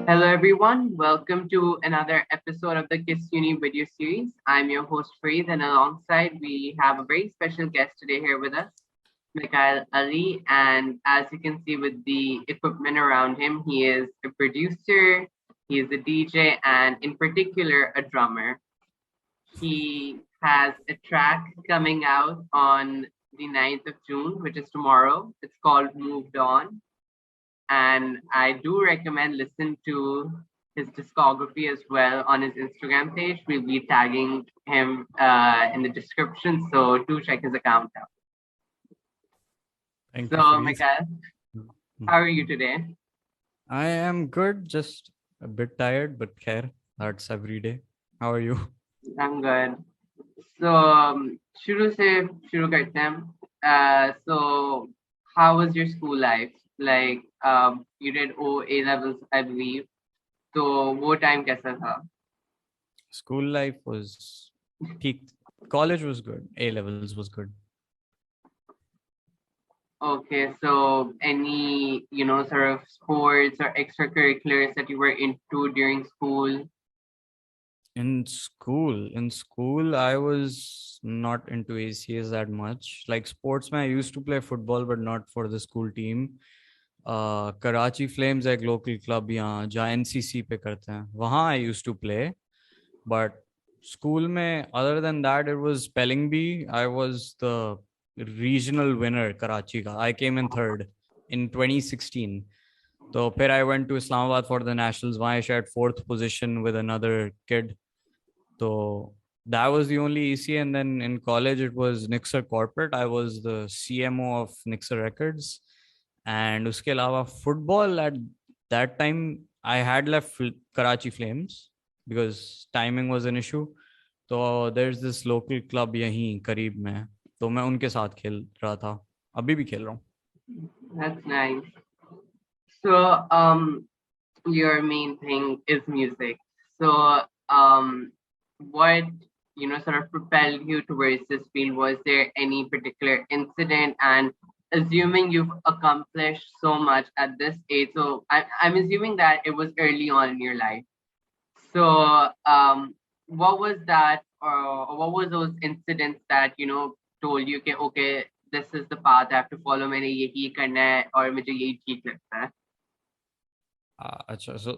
Hello, everyone. Welcome to another episode of the Kis Uni video series. I'm your host, Farid, and alongside we have a very special guest today here with us, Mekyail Aly. And as you can see with the equipment around him, he is a producer, he is a DJ, and in particular, a drummer. He has a track coming out on the 9th of June, which is tomorrow. It's called Moved On, and I do recommend listen to his discography as well on his Instagram page. We'll be tagging him in the description, so do check his account out. Thank So, you, Farid. Mekyail, how are you today? I am good, just a bit tired, but care. That's every day. How are you? I'm good. So, शुरू से शुरू करते हैं. So, how was your school life? Like, you did A levels, I believe. तो वो time कैसा था? School life was peak. College was good. A levels was good. Okay, so any, sort of sports or extracurriculars that you were into during school? In school, I was not into ACS that much. Like sportsman, I used to play football, but not for the school team. Karachi Flames एक local club यहाँ जहाँ NCC पे करते हैं वहाँ I used to play, but school में other than that it was spelling bee. I was the regional winner Karachi का. I came in third in 2016. तो फिर I went to Islamabad for the nationals. वहाँ I shared fourth position with another kid. So that was the only EC, and then in college it was Nixer Corporate. I was the CMO of Nixer Records, and uske alawa football at that time I had left Karachi Flames because timing was an issue. So there's this local club यहीं करीब में, तो मैं उनके साथ खेल रहा था. अभी भी खेल रहा हूँ. That's nice. So, your main thing is music. So, what sort of propelled you towards this field? Was there any particular incident? And assuming you've accomplished so much at this age, so I'm assuming that it was early on in your life. So, what was that, or what was those incidents that told you, okay, this is the path I have to follow. मैंने यही करना है और मुझे यही ठीक लगता है. अच्छा, so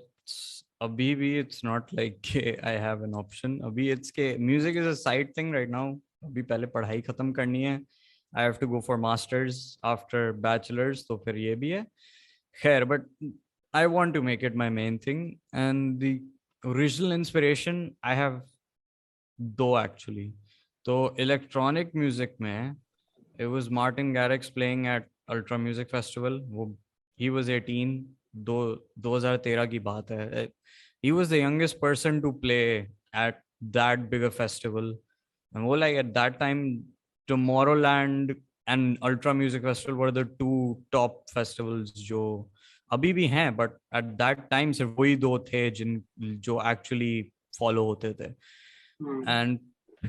abhi bhi it's not like I have an option. Abhi it's ke music is a side thing right now. Abhi pehle padhai khatam karni hai. I have to go for masters after bachelor's, so fir ye bhi hai. Khair, but I want to make it my main thing, and the original inspiration I have do actually. So electronic music mein it was Martin Garrix playing at Ultra Music Festival. He was 18. 2013 की बात है. He was the youngest person to play at that bigger festival. And like at that time, Tomorrowland and Ultra Music Festival were the two top festivals जो अभी भी हैं, but at that time सिर्फ वही दो थे जो actually follow होते थे. And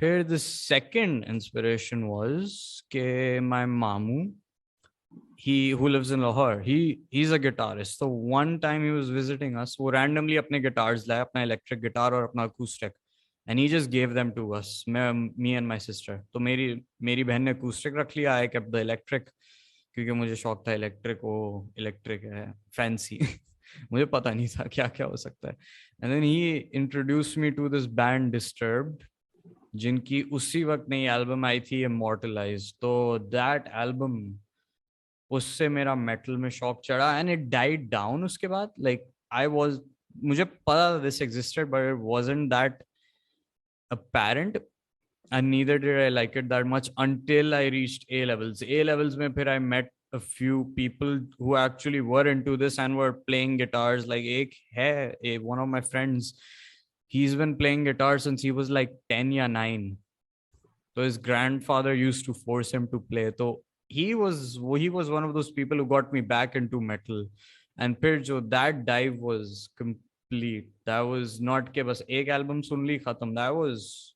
here the second inspiration was के my mamu, he who lives in Lahore, he's a guitarist. So one time he was visiting us, वो randomly अपने guitars लाया, अपना electric guitar और अपना acoustic, and he just gave them to us, me and my sister. तो मेरी बहन ने acoustic रख लिया, I kept the electric क्योंकि मुझे शौक था electric है fancy. मुझे पता नहीं था क्या क्या हो सकता है. And then he introduced me to this band Disturbed, जिनकी उसी वक्त नई एल्बम आई थी Immortalized. तो that album, उससे मेरा मेटल में शौक चढ़ा एंड इट डाइड डाउन. उसके बाद लाइक मुझे पता था this existed but it wasn't that apparent, and neither did I like it that much until I reached A levels में फिर I met a few people who actually were into this and were playing guitars. Like एक है one of my friends, he's been playing guitar since he was like 10 या 9. So his grandfather used to force him to play. So he was one of those people who got me back into metal. And फिर जो that dive was complete. That was not के बस एक album सुन ली खत्म. That was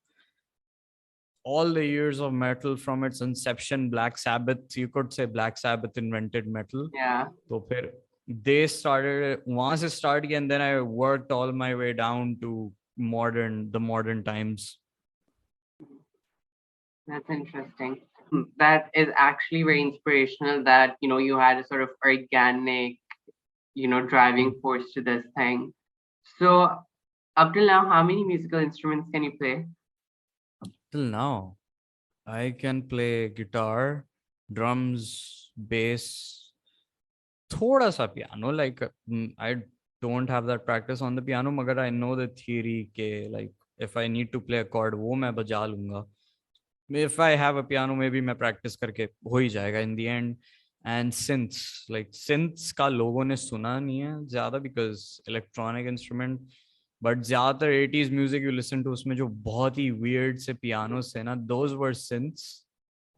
all the years of metal from its inception. Black Sabbath, you could say Black Sabbath invented metal. Yeah. तो फिर they started वहां से start किया, and then I worked all my way down to the modern times. That's interesting. That is actually very inspirational that, you had a sort of organic, driving force to this thing. So up till now, how many musical instruments can you play? Till now, I can play guitar, drums, bass, thoda sa piano. Like I don't have that practice on the piano, magar I know the theory ke like if I need to play a chord, wo मैं बजा लूंगा. If I have a piano, maybe मैं practice करके हो ही जाएगा in the end. And synths का लोगों ने सुना नहीं है ज़्यादा because electronic instrument. But ज़्यादातर 80s music you listen to उसमें जो बहुत ही weird से pianos है ना, those were synths.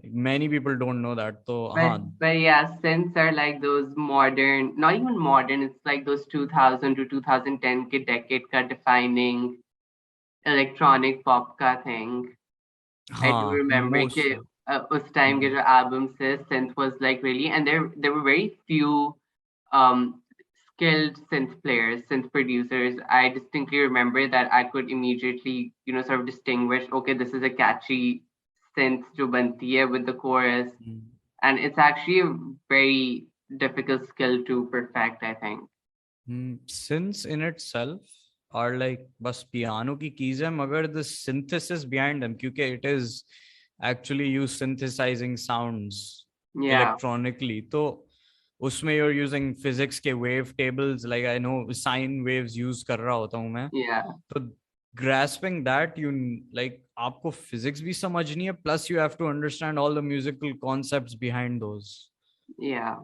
Many people don't know that. तो But हाँ. but yeah, synths are like those modern, not even modern. It's like those 2000 to 2010 के decade का defining electronic pop का thing. I do हाँ remember most. कि उस time के जो albums थे, synth was like really, and there were very few um skilled synth players, synth producers. I distinctly remember that I could immediately, sort of distinguish, okay, this is a catchy synth जो बनती है with the chorus, and it's actually a very difficult skill to perfect, I think. Synths in itself are like बस piano की keys है, मगर the synthesis behind them, क्योंकि it is actually you synthesizing sounds Yeah, electronically. तो उसमें you're using physics के wave tables, like I know sine waves use कर रहा होता हूँ मैं. yeah, तो grasping that, you like आपको physics भी समझनी है, plus you have to understand all the musical concepts behind those. yeah.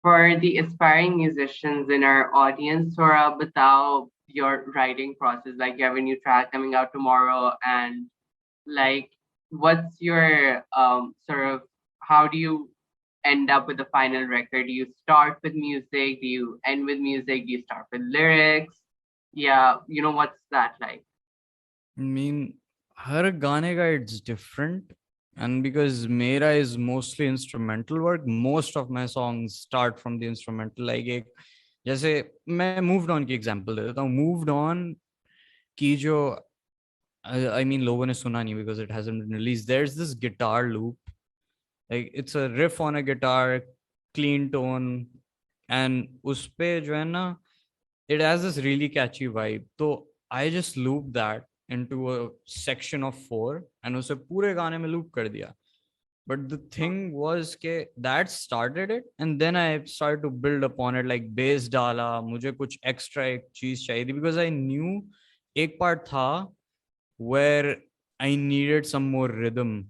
For the aspiring musicians in our audience, Sora, batao your writing process. Like you have a new track coming out tomorrow, and like, what's your sort of, how do you end up with the final record? Do you start with music? Do you end with music? Do you start with lyrics? Yeah, what's that like? I mean, हर गाने का it's different, and because Mera is mostly instrumental work, most of my songs start from the instrumental. Like एक जैसे मैं Moved On की example दे देता हूँ. Moved On की जो I mean लोगों ने सुना नहीं because it hasn't been released. There's this guitar loop, like it's a riff on a guitar, clean tone, and उस पे जो है ना, it has this really catchy vibe. So I just looped that into a section of 4 and उसे पूरे गाने में loop कर दिया. But the thing was कि that started it, and then I started to build upon it, like bass डाला, मुझे कुछ extra एक चीज चाहिए थी because I knew एक part था where I needed some more rhythm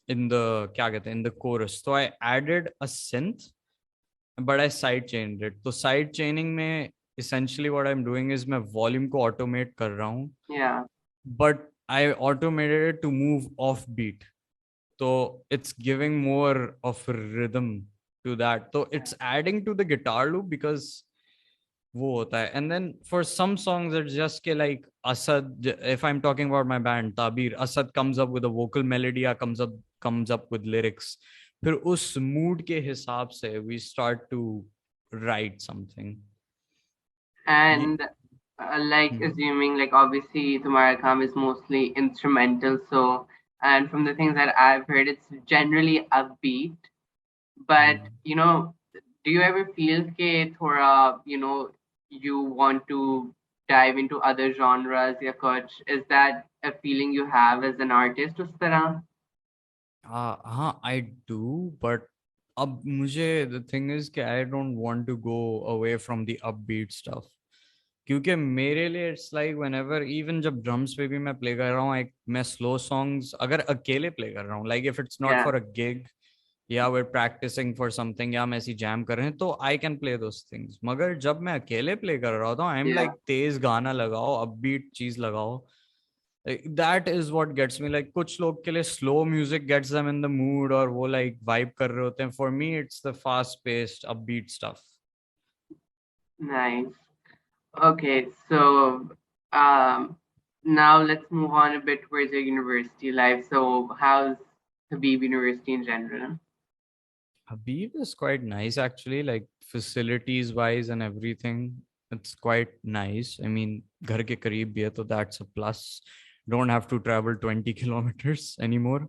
in the क्या कहते हैं in the chorus. So I added a synth, but I side chained it. तो side chaining में essentially what I'm doing is मैं volume को automate कर रहा हूँ, Yeah, but I automated it to move off beat. So it's giving more of a rhythm to that. So it's adding to the guitar loop because वो होता है. And then for some songs it's just के like Asad, if I'm talking about my band Tabir, Asad comes up with a vocal melody or comes up with lyrics. फिर उस mood के हिसाब से we start to write something. and like Hmm. assuming like obviously Tumhara Kam is mostly instrumental, so and from the things that I've heard, it's generally upbeat. But Hmm. do you ever feel कि थोड़ा you want to dive into other genres या कुछ? Is that a feeling you have as an artist उस तरह? हाँ, I do, but अब मुझे the thing is कि I don't want to go away from the upbeat stuff. क्योंकि मेरे लिए it's like whenever even जब drums पे भी मैं play कर रहा हूँ, मैं slow songs अगर अकेले play कर रहा हूँ, like if it's not Yeah, for a gig या we're practicing for something या हम ऐसी jam कर रहे हैं, तो I can play those things. मगर जब मैं अकेले play कर रहा होता हूँ, I'm yeah. like तेज गाना लगाओ, upbeat चीज लगाओ. That is what gets me. Like कुछ लोग के लिए slow music gets them in the mood और वो like vibe कर रहे होते हैं. For me it's the fast paced upbeat stuff. Nice. Okay, so um, now let's move on a bit towards your university life. So how's Habib University in general? Habib is quite nice actually. Like facilities wise and everything, it's quite nice. I mean, घर के करीब भी है, so that's a plus. Don't have to travel 20 kilometers anymore.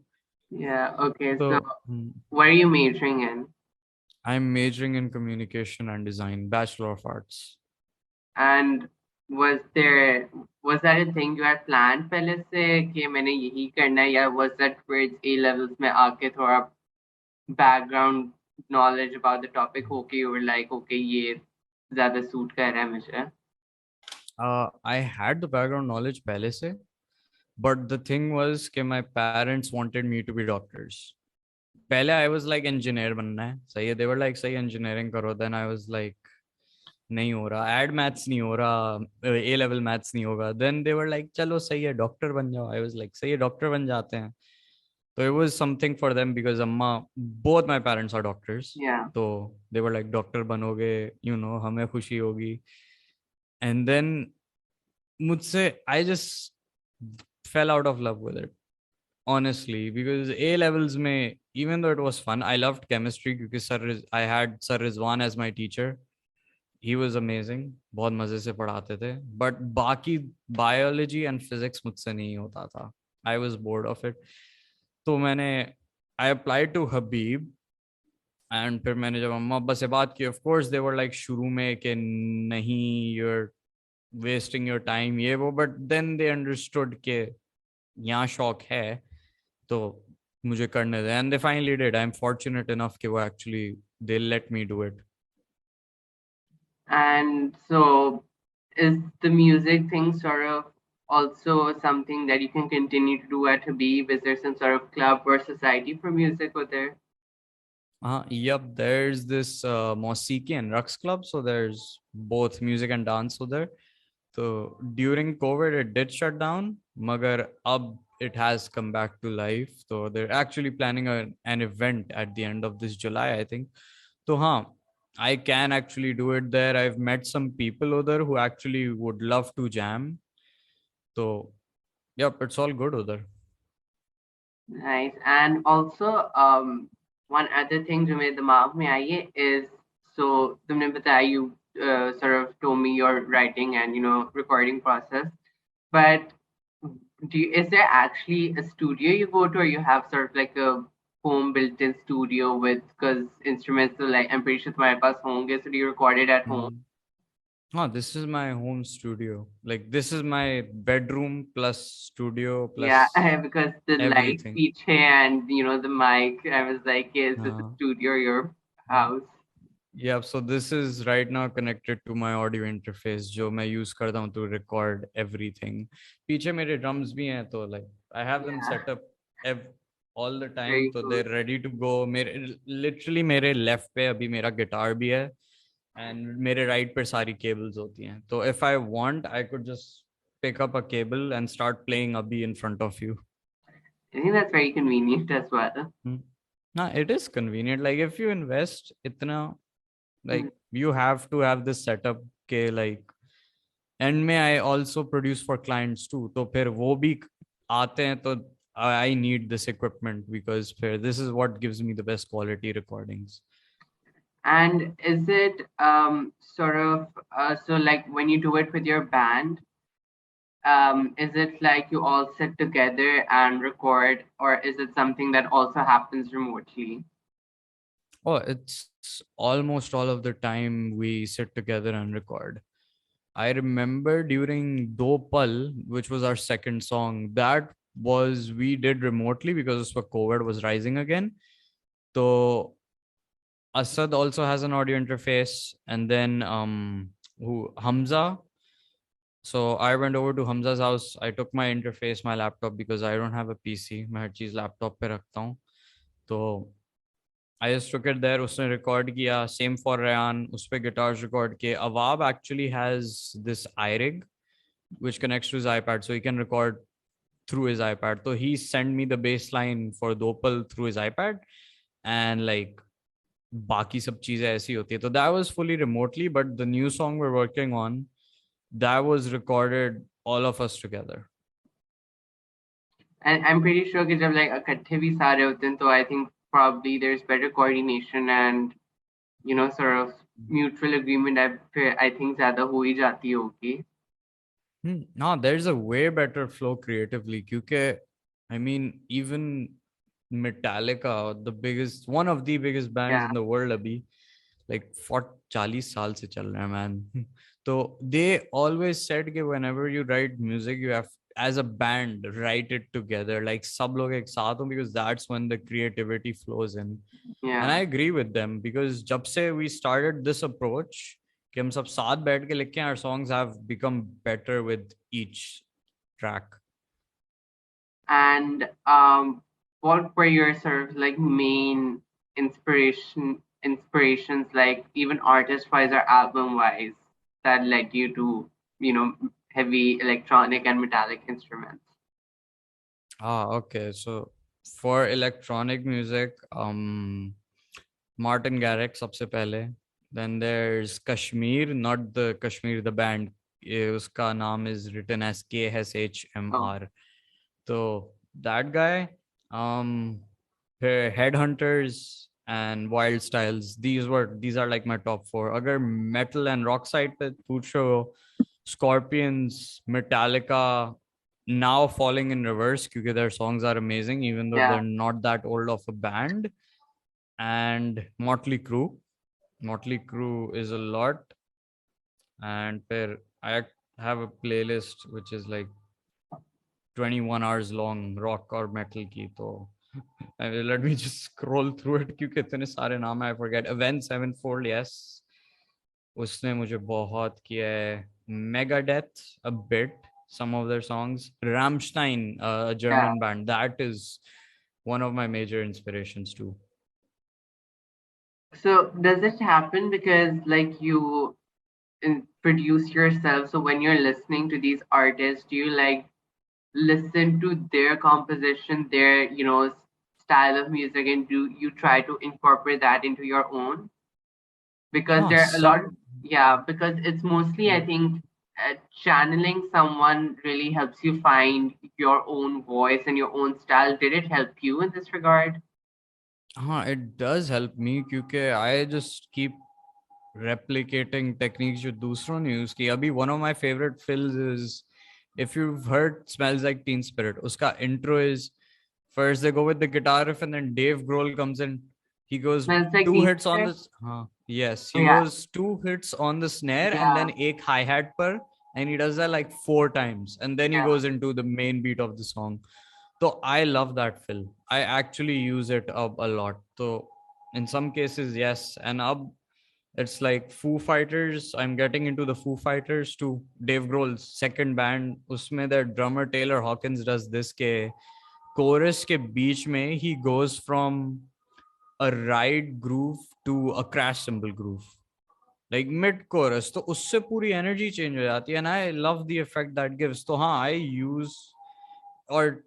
Yeah, okay. So So what are you majoring in? I'm majoring in communication and design, Bachelor of Arts. And was that a thing you had planned पहले से कि मैंने यही करना है, या was that towards A levels में आके थोड़ा background knowledge about the topic होके you were like okay ये ज़्यादा suit कर रहा है मुझे? I had the background knowledge पहले से, but the thing was कि my parents wanted me to be doctors. पहले I was like engineer बनना है, सही है. They were like सही engineering करो. Then I was like नहीं हो रहा, एड मैथ्स नहीं हो रहा, ए लेवल मैथ्स नहीं होगा. देन दे वर लाइक चलो सही है डॉक्टर बन जाओ. आई वाज लाइक सही है डॉक्टर बन जाते हैं. तो it was something for them because um, both my parents are doctors. Yeah. तो दे वर लाइक डॉक्टर बनोगे, यू नो, हमें खुशी होगी. एंड देन मुझसे I just fell out of love with it honestly, because A levels में, even though it was fun, I loved chemistry क्योंकि I had Sir Rizwan as my teacher. He was amazing, बहुत मजे से पढ़ाते थे. But बाकी biology and physics मुझसे नहीं होता था. I was bored of it. तो मैंने I applied to Habib. And फिर मैंने जब अम्मा अब्बा से बात की, of course they were like शुरू में कि नहीं, you're wasting your time ये वो, but then they understood कि यहाँ शौक है तो मुझे करने दे. And they finally did. I'm fortunate enough कि वो actually they let me do it. And so is the music thing sort of also something that you can continue to do at Habib? Is there some sort of club or society for music over there? Yep, there's this Mosiki and Rux Club. So there's both music and dance over there. So during COVID, it did shut down. Magar ab it has come back to life. So they're actually planning an event at the end of this July, I think. So I can actually do it there. I've met some people over there who actually would love to jam. So yep, it's all good over there. Nice. And also, one other thing जो मेरे दिमाग में आई है is, so तुमने बताया you sort of told me your writing and recording process, but is there actually a studio you go to, or you have sort of like a home built-in studio with, because instruments so like I'm pretty sure तुम्हारे पास होंगे, so do you record it at home? Oh, this is my home studio. Like this is my bedroom plus studio Yeah, plus because the light everything. feature and the mic, I was like, is this a Uh, studio or your house? yeah, so this is right now connected to my audio interface जो मैं use करता हूँ to record everything. पीछे मेरे drums भी हैं, तो like I have them Yeah, set up all the time, very so cool. they're ready to go. मेरे literally मेरे left पे अभी मेरा guitar भी है and मेरे right पे सारी cables होती हैं. So if I want, I could just pick up a cable and start playing abhi in front of you. I think that's very convenient as well. Nah, it is convenient. Like if you invest itna, Mm. like you have to have this setup के like, and may I also produce for clients too. तो फिर वो भी आते हैं तो I need this equipment because फिर this is what gives me the best quality recordings. And is it sort of so like when you do it with your band, is it like you all sit together and record, or is it something that also happens remotely? Oh, it's almost all of the time we sit together and record. I remember during Dopal, which was our second song, that was we did remotely because COVID was rising again. So Asad also has an audio interface, and then who Hamza. So I went over to Hamza's house. I took my interface, my laptop, because I don't have a PC. मैं हर चीज laptop पे रखता हूँ. तो I just took it there. उसने record किया. Same for Rayan. उस पे guitars record किए. Awab actually has this iRig which connects to his iPad, so he can record through his iPad. So he sent me the bass line for Dopal through his iPad, and like बाकी सब चीजें ऐसी होती है. तो that was fully remotely, but the new song we're working on, that was recorded all of us together. And I'm pretty sure कि जब like इकट्ठे भी सारे होते हैं, तो I think probably there's better coordination and sort of mutual agreement I think ज़्यादा हो ही जाती होगी. No, there's a way better flow creatively. Because, I mean, even Metallica, the biggest, one of the biggest bands Yeah, in the world, abhi, like for 40 saal se chal raha hai, man. So they always said that whenever you write music, you have, as a band, write it together, like sab log ek saath ho, because that's when the creativity flows in. And I yeah. agree with them because जब से we started this approach कि हम सब साथ बैठ के लिखें, our songs have become better with each track. And what were your sort of like main inspirations, like even artist wise or album wise, that led you to, you know, heavy electronic and metallic instruments? Okay. So for electronic music, Martin Garrix सबसे पहले. Then there's Kashmir, not the Kashmir, the band. उसका नाम is written as Oh, KSHMR. So that guy, um, Headhunters and Wild Styles. These are like my top four. Agar metal and rock side pe pucho, Scorpions, Metallica, now falling in reverse because their songs are amazing, even though yeah. they're not that old of a band. And Motley Crue. Motley Crue is a lot. And I have a playlist which is like 21 hours long, rock or metal ki. So let me just scroll through it क्योंकि इतने सारे नाम I forget. Avenged Sevenfold, yes. उसने मुझे बहुत किया है. Megadeth, a bit, some of their songs. Rammstein, a Yeah. German band, that is one of my major inspirations too. So does it happen because like you produce yourself? So when you're listening to these artists, do you like listen to their composition, their, you know, style of music, and do you try to incorporate that into your own? Because हाँ there are a lot, some. yeah, because it's mostly, I think, channeling someone really helps you find your own voice and your own style. Did it help you in this regard? हाँ, it does help me क्योंकि I just keep replicating techniques जो दूसरों ने use की. अभी one of my favorite fills is, if you've heard Smells Like Teen Spirit, uska intro is, first they go with the guitar riff and then Dave Grohl comes in. He goes Smells like two Teen hits on Spirit? this. Yes, Oh, he yeah, goes two hits on the snare and yeah, then ek hi-hat per, and he does that like 4 times and then he yeah. goes into the main beat of the song. So I love that fill. I actually use it up a lot. So in some cases, yes. And up, it's like Foo Fighters. I'm getting into the Foo Fighters too. Dave Grohl's second band. Usme their drummer Taylor Hawkins does this ke chorus ke beech mein he goes from a ride groove to a crash cymbal groove. Like mid chorus. तो उससे पूरी energy change हो जाती है. And I love the effect that gives. तो हाँ, I use, or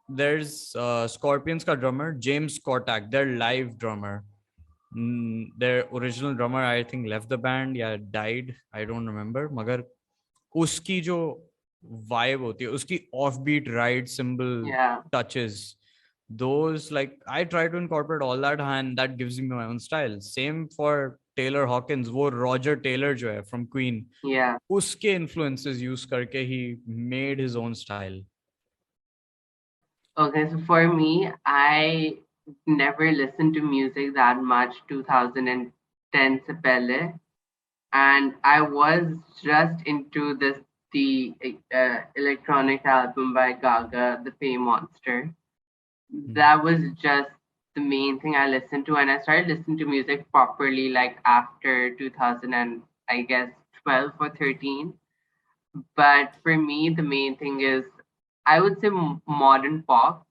there's Scorpions ka drummer James Cortack, their live drummer. Their original drummer I think left the band, yeah, died, I don't remember. मगर उसकी जो vibe होती है, उसकी offbeat ride cymbal Yeah. touches, those, like, I try to incorporate all that and that gives me my own style. Same for Taylor Hawkins. वो Roger Taylor जो है from Queen, Yeah. उसके influences use करके he made his own style. Okay, so for me, I never listened to music that much 2010 se pehle, and I was just into the electronic album by Gaga, The Fame Monster. Hmm. That was just the main thing I listened to, and I started listening to music properly like after 2000 and I guess 12 or 13. But for me, the main thing is I would say modern pop,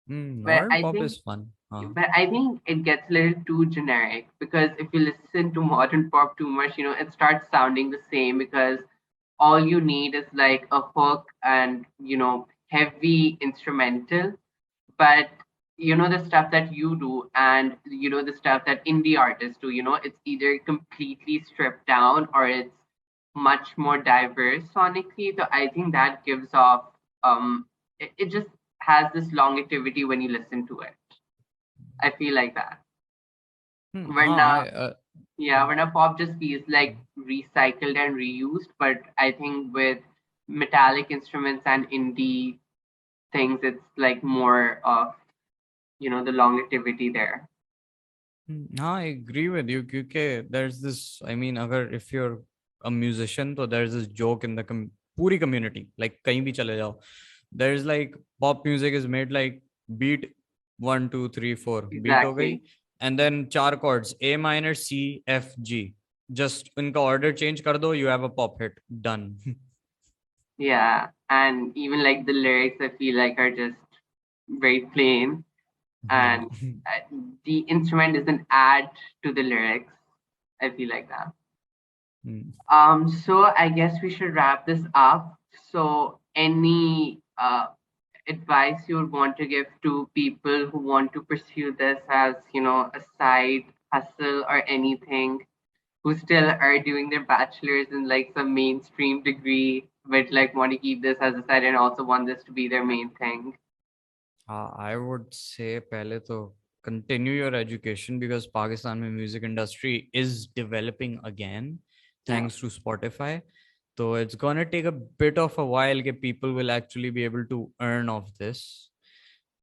but Modern pop is fun. I think it gets a little too generic because if you listen to modern pop too much, you know, it starts sounding the same because all you need is like a hook and, you know, heavy instrumental. But, you know, the stuff that you do and, you know, the stuff that indie artists do, you know, it's either completely stripped down or it's much more diverse sonically. So I think that gives off, it just has this longevity when you listen to it. I feel like that. When yeah, when a pop just feels like recycled and reused, but I think with metallic instruments and indie things, it's like more of, the longevity there. हाँ, I agree with you क्योंकि there's this, I mean, अगर if you're a musician तो there's this joke in the पूरी community, like कहीं भी चले जाओ, there's like pop music is made like beat 1 2 3 4 beat हो गई, Exactly. and then चार chords A minor C F G, just इनका order change कर दो, you have a pop hit done. Yeah, and even like the lyrics, I feel like are just very plain, हाँ. and the instrument doesn't add to the lyrics. I feel like that. So I guess we should wrap this up. So any advice you would want to give to people who want to pursue this as, a side hustle or anything, who still are doing their bachelor's in like some mainstream degree, but like want to keep this as a side and also want this to be their main thing? I would say पहले तो continue your education because Pakistan में music industry is developing again Yeah. thanks to Spotify. So it's gonna take a bit of a while that people will actually be able to earn off this.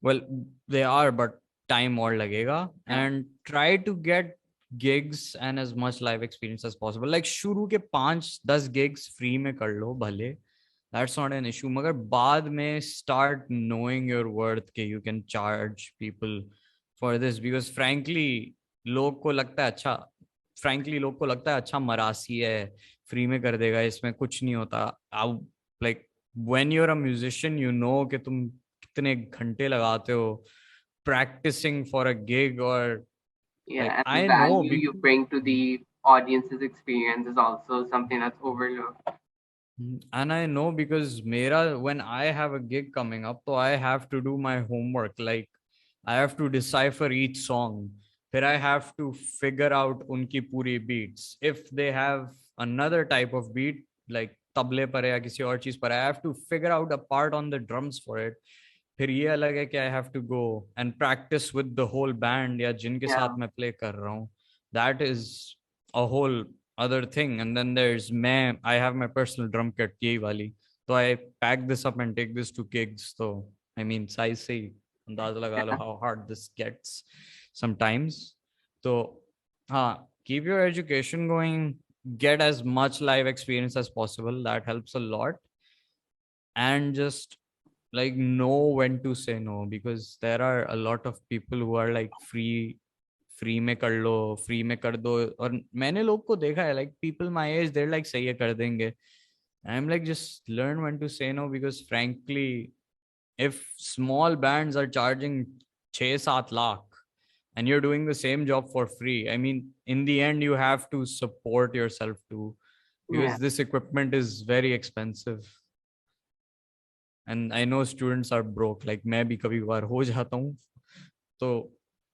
Well, they are, but time और लगेगा. Yeah. And try to get gigs and as much live experience as possible. Like शुरू के 5-10 gigs free में कर लो भले, that's not an issue, मगर बाद में start knowing your worth कि you can charge people for this because लोग को लगता है अच्छा frankly लोग को लगता है अच्छा मरासी है फ्री में कर देगा इसमें कुछ नहीं होता. Like when you're a musician you know कि तुम कितने घंटे लगाते हो practicing for a gig or like Yeah, and I the know value you bring to the audience's experience is also something that's overlooked. And I know because Mera, when I have a gig coming up, so I have to do my homework. Like I have to decipher each song. Then I have to figure out unki puri beats. If they have another type of beat, like table par hai ya kisi aur cheez par, I have to figure out a part on the drums for it. फिर ये अलग है कि I have to go and practice with the whole band या जिनके Yeah. साथ मैं play कर रहा हूँ. That is a whole other thing. And then there's I have my personal drum kit यही वाली. So I pack this up and take this to gigs. So I mean size से ही अंदाजा लगा लो Yeah. how hard this gets sometimes. So keep your education going. Get as much live experience as possible. That helps a lot. And just like know when to say no because there are a lot of people who are like free में कर लो free में कर दो और मैंने लोग को देखा है like people my age they're like सही है कर देंगे. I'm like just learn when to say no because frankly if small bands are charging 6-7 lakh and you're doing the same job for free, I mean in the end you have to support yourself too Yeah. because this equipment is very expensive. And I know students are broke, like मैं भी कभी कभार हो जाता हूँ तो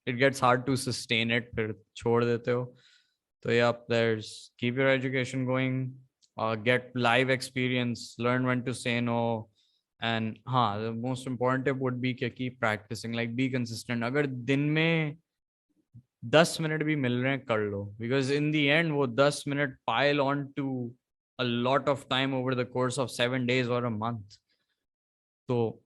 it gets hard to sustain it फिर छोड़ देते हो. So yeah, there's keep your education going, get live experience, learn when to say no, and the most important tip would be कि keep practicing, like be consistent. अगर दिन में 10 minute भी मिल रहे हैं कर लो because in the end वो 10 minute pile on to a lot of time over the course of 7 days or a month. So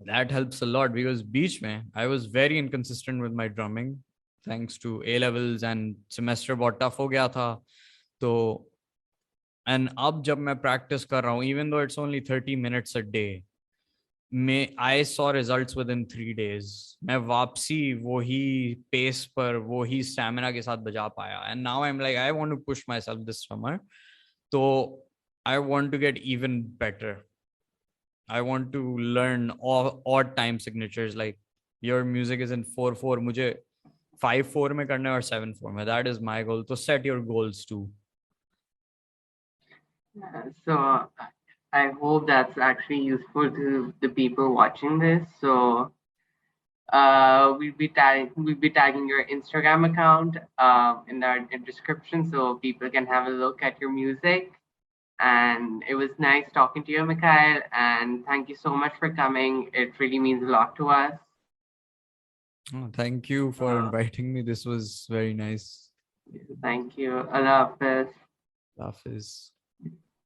that helps a lot because beach mein I was very inconsistent with my drumming thanks to A levels and semester बहुत tough हो गया था. तो and अब जब मैं practice कर रहा हूँ even though it's only 30 minutes a day मैं I saw results within 3 days. मैं वापसी वही pace पर वही stamina के साथ बजा पाया and now I'm like I want to push myself this summer. So I want to get even better. I want to learn all odd time signatures. Like your music is in 4/4. मुझे 5/4 में करना है और 7/4 में. That is my goal. So set your goals too. So I hope that's actually useful to the people watching this. So we'll be tagging your Instagram account in our description so people can have a look at your music. And it was nice talking to you, Mekyail, and thank you so much for coming. It really means a lot to us. Oh, thank you for inviting me. This was very nice. Thank you. Allah Hafiz. Hafiz.